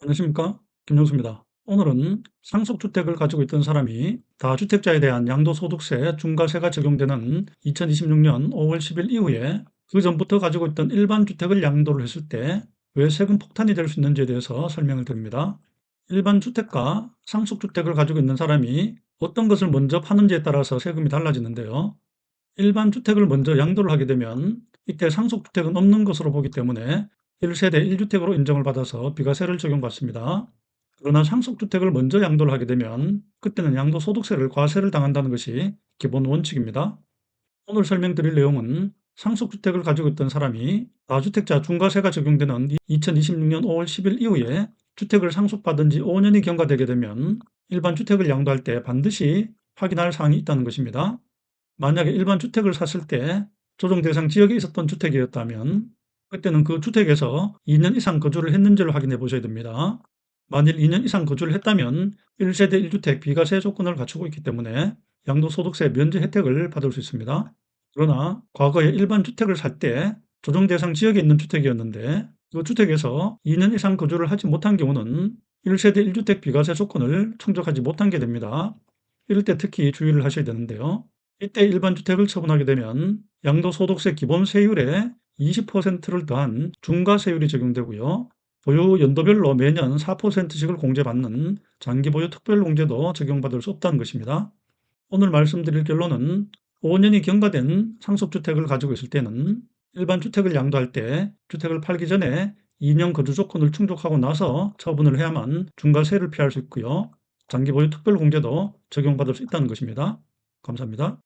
안녕하십니까? 김용수입니다. 오늘은 상속주택을 가지고 있던 사람이 다주택자에 대한 양도소득세 중과세가 적용되는 2026년 5월 10일 이후에 그 전부터 가지고 있던 일반 주택을 양도를 했을 때 왜 세금 폭탄이 될 수 있는지에 대해서 설명을 드립니다. 일반 주택과 상속주택을 가지고 있는 사람이 어떤 것을 먼저 파는지에 따라서 세금이 달라지는데요. 일반 주택을 먼저 양도를 하게 되면 이때 상속주택은 없는 것으로 보기 때문에 1세대 1주택으로 인정을 받아서 비과세를 적용받습니다. 그러나 상속주택을 먼저 양도를 하게 되면 그때는 양도소득세를 과세를 당한다는 것이 기본 원칙입니다. 오늘 설명드릴 내용은 상속주택을 가지고 있던 사람이 다주택자 중과세가 적용되는 2026년 5월 10일 이후에 주택을 상속받은 지 5년이 경과되게 되면 일반 주택을 양도할 때 반드시 확인할 사항이 있다는 것입니다. 만약에 일반 주택을 샀을 때 조정 대상 지역에 있었던 주택이었다면 그때는 그 주택에서 2년 이상 거주를 했는지를 확인해 보셔야 됩니다. 만일 2년 이상 거주를 했다면 1세대 1주택 비과세 조건을 갖추고 있기 때문에 양도소득세 면제 혜택을 받을 수 있습니다. 그러나 과거에 일반 주택을 살 때 조정 대상 지역에 있는 주택이었는데 그 주택에서 2년 이상 거주를 하지 못한 경우는 1세대 1주택 비과세 조건을 충족하지 못한 게 됩니다. 이럴 때 특히 주의를 하셔야 되는데요. 이때 일반 주택을 처분하게 되면 양도소득세 기본 세율에 20%를 더한 중과세율이 적용되고요. 보유 연도별로 매년 4%씩을 공제받는 장기보유 특별공제도 적용받을 수 없다는 것입니다. 오늘 말씀드릴 결론은 5년이 경과된 상속주택을 가지고 있을 때는 일반 주택을 양도할 때 주택을 팔기 전에 2년 거주 조건을 충족하고 나서 처분을 해야만 중과세를 피할 수 있고요. 장기보유 특별공제도 적용받을 수 있다는 것입니다. 감사합니다.